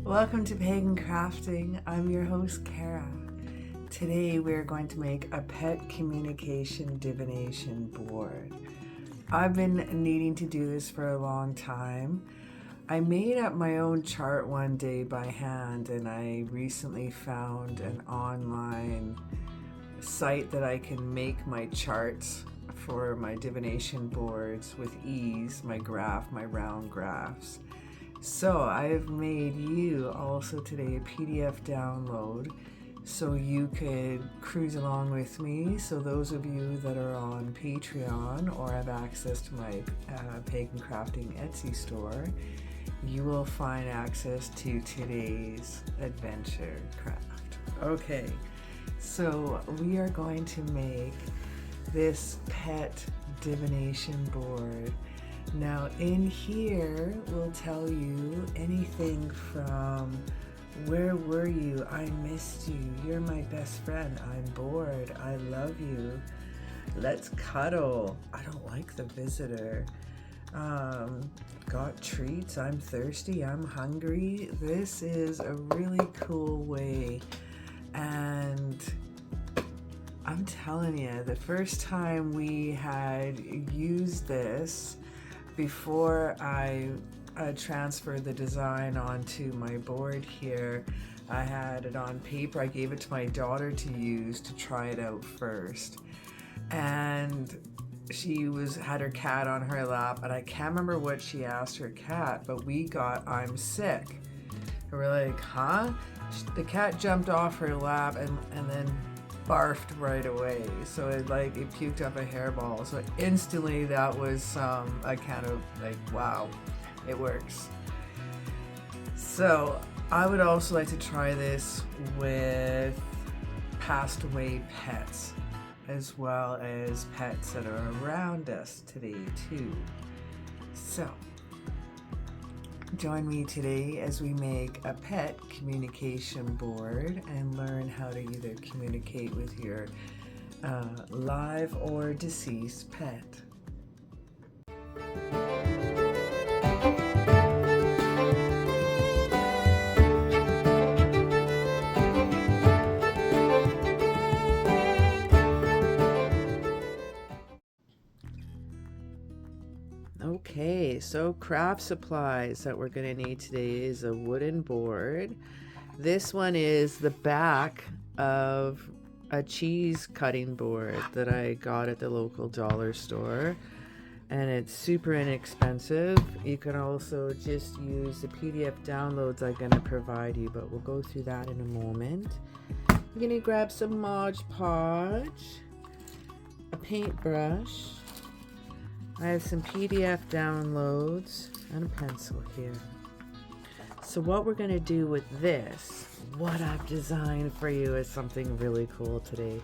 Welcome to Pagan Crafting. I'm your host, Cara. Today we're going to make a pet communication divination board. I've been needing to do this for a long time. I made up my own chart one day by hand, and I recently found an online site that I can make my charts for my divination boards with ease, my round graphs. So I've made you also today a PDF download so you could cruise along with me. So those of you that are on Patreon or have access to my Pagan Crafting Etsy store, you will find access to today's adventure craft. Okay, so we are going to make this pet divination board. Now in here we'll tell you anything from where were you, I missed you, you're my best friend, I'm bored, I love you, let's cuddle, I don't like the visitor, got treats, I'm thirsty, I'm hungry. This is a really cool way, and I'm telling you, the first time we had used this, before I transferred the design onto my board here, I had it on paper. I gave it to my daughter to use to try it out first. And she had her cat on her lap, and I can't remember what she asked her cat, but we got, I'm sick. And we're like, huh? The cat jumped off her lap and then barfed right away, so it puked up a hairball. So instantly that was a kind of like, wow, it works. So I would also like to try this with passed away pets, as well as pets that are around us today too. So join me today as we make a pet communication board and learn how to either communicate with your live or deceased pet. Okay, so craft supplies that we're going to need today is a wooden board. This one is the back of a cheese cutting board that I got at the local dollar store, and it's super inexpensive. You can also just use the PDF downloads I'm going to provide you, but we'll go through that in a moment. I'm going to grab some Mod Podge, a paintbrush, I have some PDF downloads and a pencil here. So what we're going to do with this, what I've designed for you, is something really cool today.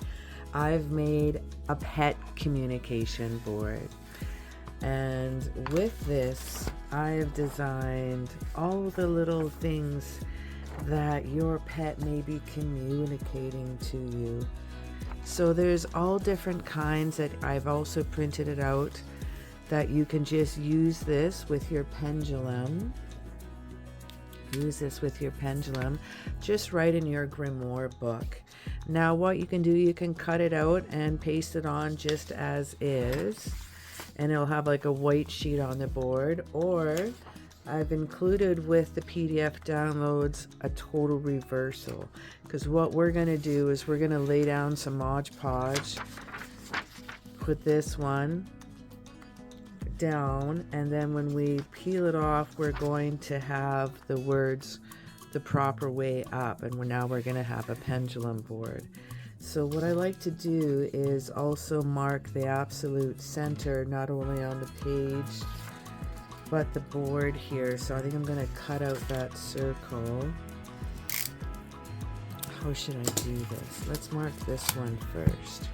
I've made a pet communication board. And with this, I have designed all the little things that your pet may be communicating to you. So there's all different kinds that I've also printed it out, that you can just use this with your pendulum. Use this with your pendulum. Just write in your grimoire book. Now what you can do, you can cut it out and paste it on just as is, and it'll have like a white sheet on the board. Or I've included with the PDF downloads a total reversal, because what we're going to do is we're going to lay down some Mod Podge, put this one down, and then when we peel it off, we're going to have the words the proper way up, and now we're going to have a pendulum board. So what I like to do is also mark the absolute center, not only on the page but the board here. So I think I'm going to cut out that circle. How should I do this? Let's mark this one first.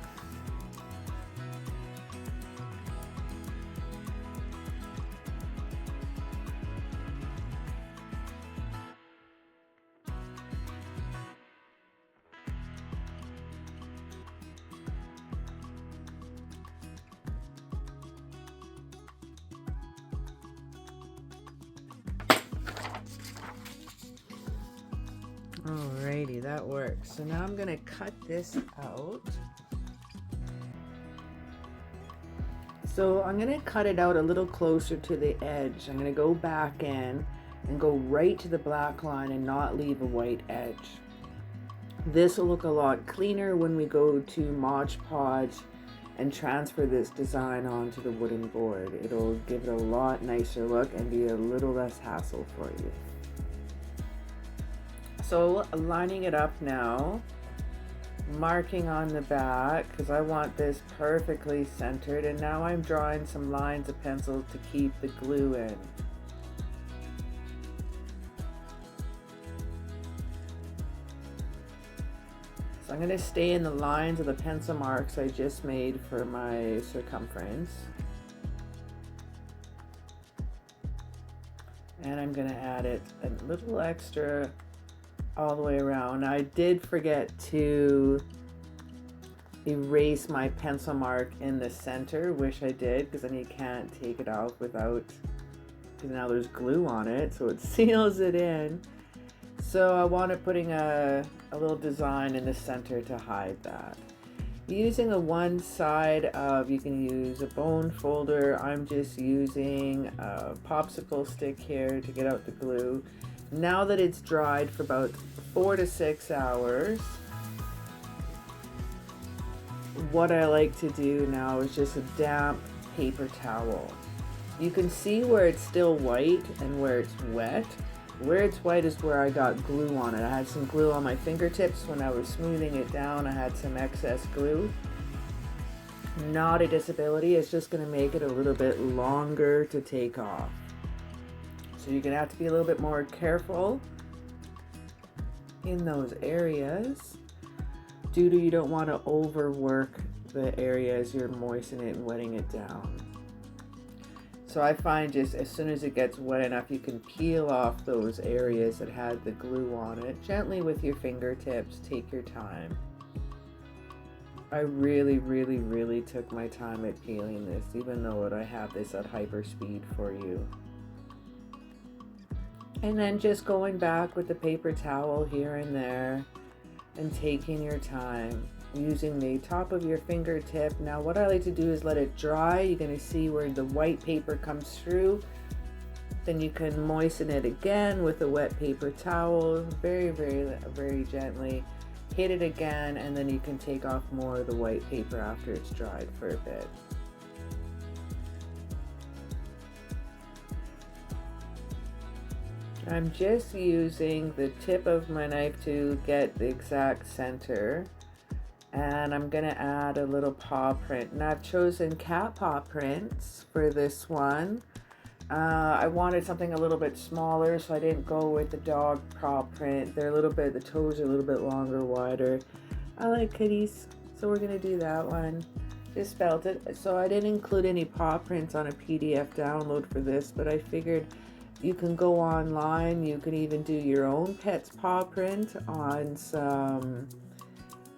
Alrighty, that works. So now I'm gonna cut this out. So I'm gonna cut it out a little closer to the edge. I'm gonna go back in and go right to the black line and not leave a white edge. This will look a lot cleaner when we go to Mod Podge and transfer this design onto the wooden board. It'll give it a lot nicer look and be a little less hassle for you. So lining it up now, marking on the back because I want this perfectly centered, and now I'm drawing some lines of pencil to keep the glue in. So I'm going to stay in the lines of the pencil marks I just made for my circumference. And I'm going to add it a little extra all the way around. I did forget to erase my pencil mark in the center. Wish I did, because then you can't take it out without, because now there's glue on it, so it seals it in. So I wanted putting a little design in the center to hide that. Using a one side of, you can use a bone folder. I'm just using a popsicle stick here to get out the glue. Now that it's dried for about 4 to 6 hours, what I like to do now is just a damp paper towel. You can see where it's still white and where it's wet. Where it's white is where I got glue on it. I had some glue on my fingertips when I was smoothing it down. I had some excess glue. Not a disability, it's just going to make it a little bit longer to take off. So you're going to have to be a little bit more careful in those areas, due to you don't want to overwork the areas you're moistening it and wetting it down. So I find just as soon as it gets wet enough, you can peel off those areas that had the glue on it. Gently with your fingertips, take your time. I really took my time at peeling this, even though I have this at hyper speed for you. And then just going back with the paper towel here and there and taking your time, using the top of your fingertip. Now what I like to do is let it dry. You're going to see where the white paper comes through. Then you can moisten it again with a wet paper towel, very gently. Hit it again, and then you can take off more of the white paper after it's dried for a bit. I'm just using the tip of my knife to get the exact center. And I'm gonna add a little paw print. Now I've chosen cat paw prints for this one. I wanted something a little bit smaller, so I didn't go with the dog paw print. They're a little bit, the toes are a little bit longer, wider. I like kitties, so we're gonna do that one. Just felt it. So I didn't include any paw prints on a PDF download for this, but I figured you can go online. You can even do your own pet's paw print on some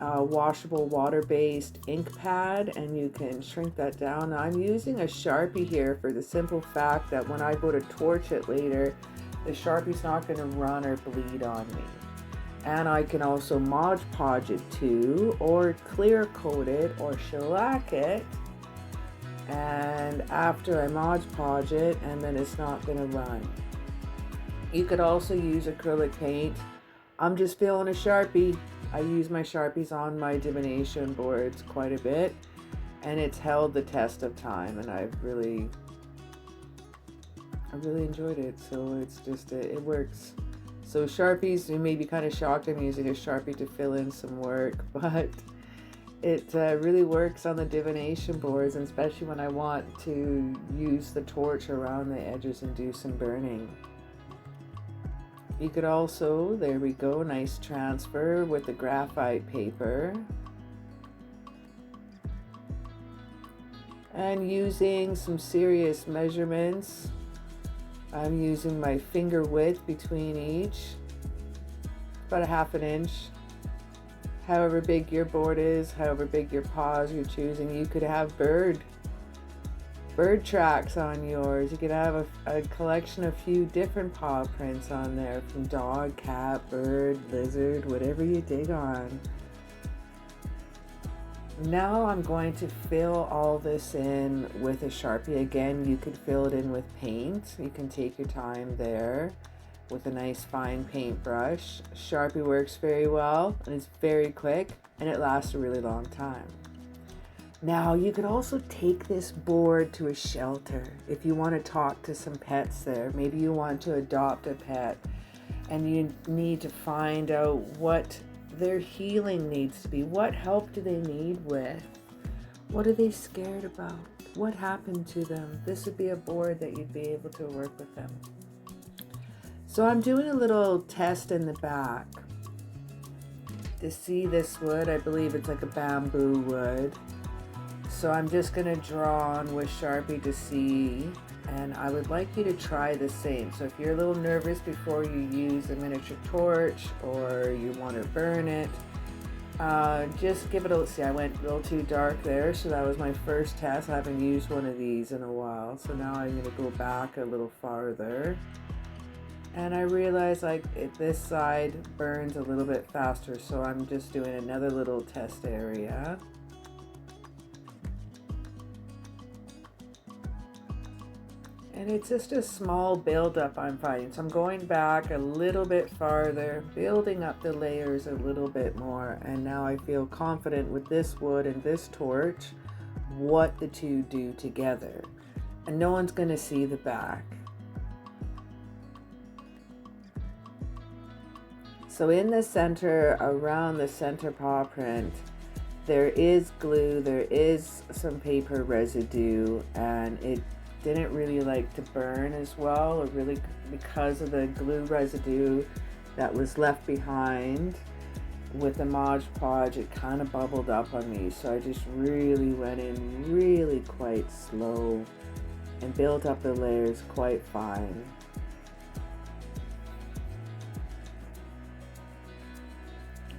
washable water-based ink pad, and you can shrink that down. Now, I'm using a Sharpie here for the simple fact that when I go to torch it later, the Sharpie's not going to run or bleed on me. And I can also Mod Podge it too, or clear coat it, or shellac it, and after I Mod Podge it, and then it's not going to run. You could also use acrylic paint. I'm just feeling a Sharpie. I use my Sharpies on my divination boards quite a bit, and it's held the test of time, and I really enjoyed it. So it's just, it works. So Sharpies, you may be kind of shocked I'm using a Sharpie to fill in some work, but it really works on the divination boards, and especially when I want to use the torch around the edges and do some burning. You could also, there we go, nice transfer with the graphite paper. And using some serious measurements, I'm using my finger width between each, about a ½ inch. However big your board is, however big your paws you're choosing. You could have bird bird tracks on yours. You could have a collection of few different paw prints on there, from dog, cat, bird, lizard, whatever you dig on. Now I'm going to fill all this in with a Sharpie. Again, you could fill it in with paint. You can take your time there with a nice fine paintbrush. Sharpie works very well and it's very quick and it lasts a really long time. Now you could also take this board to a shelter if you want to talk to some pets there. Maybe you want to adopt a pet and you need to find out what their healing needs to be. What help do they need with? What are they scared about? What happened to them? This would be a board that you'd be able to work with them. So I'm doing a little test in the back to see this wood. I believe it's like a bamboo wood. So I'm just going to draw on with Sharpie to see, and I would like you to try the same. So if you're a little nervous before you use a miniature torch or you want to burn it, just give it a, see, I went a little too dark there, so that was my first test. I haven't used one of these in a while, so now I'm going to go back a little farther. And I realize like this side burns a little bit faster, so I'm just doing another little test area. And it's just a small buildup I'm finding. So I'm going back a little bit farther, building up the layers a little bit more. And now I feel confident with this wood and this torch, what the two do together. And no one's gonna see the back. So in the center, around the center paw print, there is glue, there is some paper residue, and it didn't really like to burn as well, or really because of the glue residue that was left behind with the Mod Podge, it kind of bubbled up on me. So I just really went in really quite slow and built up the layers quite fine.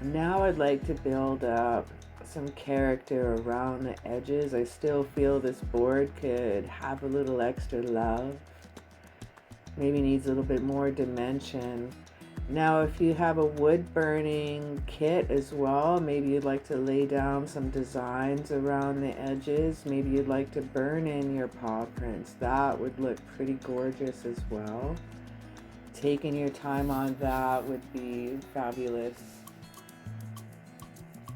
Now I'd like to build up some character around the edges. I still feel this board could have a little extra love. Maybe needs a little bit more dimension. Now if you have a wood burning kit as well, maybe you'd like to lay down some designs around the edges. Maybe you'd like to burn in your paw prints. That would look pretty gorgeous as well. Taking your time on that would be fabulous.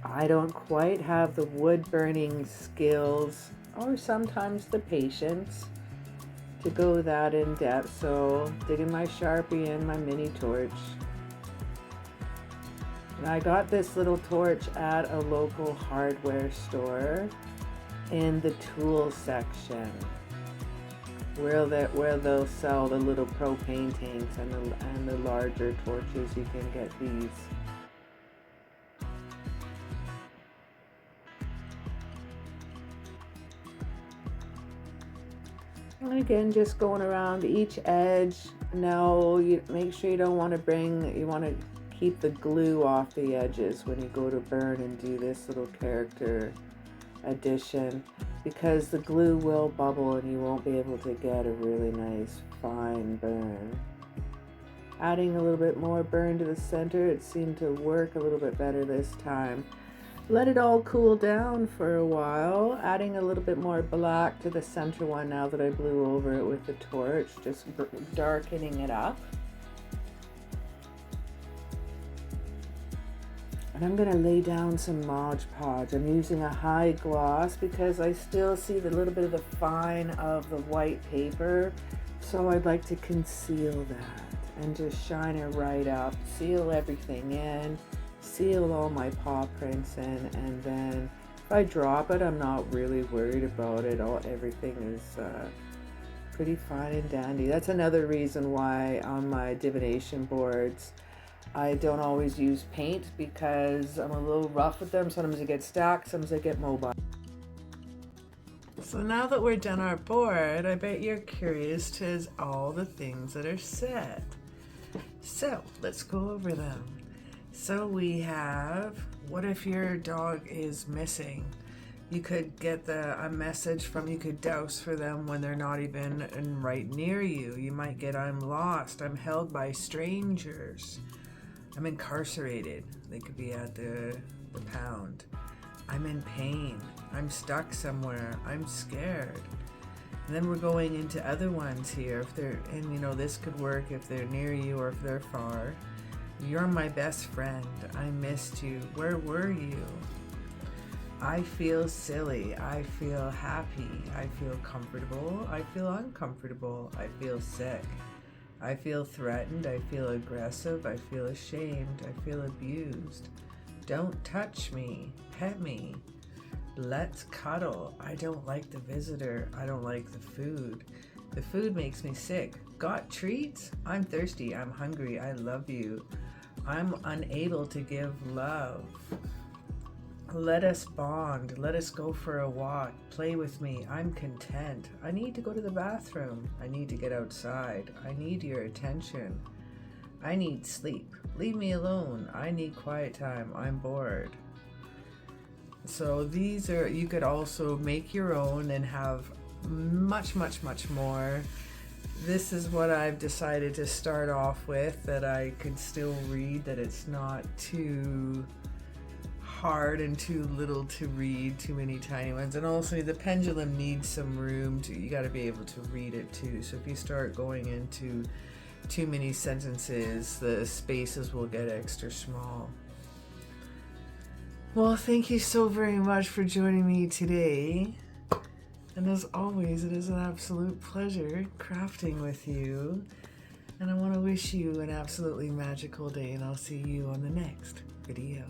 I don't quite have the wood burning skills or sometimes the patience to go that in depth, so digging my Sharpie and my mini torch. And I got this little torch at a local hardware store in the tool section where they'll sell the little propane tanks and the larger torches. You can get these. And again, just going around each edge. Now you make sure you don't want to you want to keep the glue off the edges when you go to burn and do this little character addition, because the glue will bubble and you won't be able to get a really nice fine burn. Adding a little bit more burn to the center, it seemed to work a little bit better this time. Let it all cool down for a while, adding a little bit more black to the center one now that I blew over it with the torch, just darkening it up. And I'm going to lay down some Mod Podge. I'm using a high gloss because I still see the little bit of the fine of the white paper, so I'd like to conceal that and just shine it right up, seal everything in. Seal all my paw prints in, and then if I drop it, I'm not really worried about it. Everything is pretty fine and dandy. That's another reason why on my divination boards I don't always use paint, because I'm a little rough with them. Sometimes they get stacked, sometimes they get mobile. So now that we're done our board, I bet you're curious to all the things that are said. So let's go over them. So we have, what if your dog is missing? You could get a message from, you could douse for them when they're not even right near you. You might get, I'm lost, I'm held by strangers, I'm incarcerated. They could be at the pound. I'm in pain, I'm stuck somewhere, I'm scared. And then we're going into other ones here. If they're, and you know, this could work if they're near you or if they're far. You're my best friend, I missed you, where were you? I feel silly, I feel happy, I feel comfortable, I feel uncomfortable, I feel sick, I feel threatened, I feel aggressive, I feel ashamed, I feel abused. Don't touch me, pet me, let's cuddle, I don't like the visitor, I don't like the food makes me sick. Got treats? I'm thirsty, I'm hungry, I love you, I'm unable to give love. Let us bond, let us go for a walk, play with me, I'm content. I need to go to the bathroom, I need to get outside, I need your attention. I need sleep, leave me alone, I need quiet time, I'm bored. So these are, you could also make your own and have much, much, much more. This is what I've decided to start off with, that I could still read, that it's not too hard and too little to read, too many tiny ones. And also the pendulum needs some room to, you got to be able to read it too. So if you start going into too many sentences, the spaces will get extra small. Well, thank you so very much for joining me today. And as always, it is an absolute pleasure crafting with you. And I want to wish you an absolutely magical day, and I'll see you on the next video.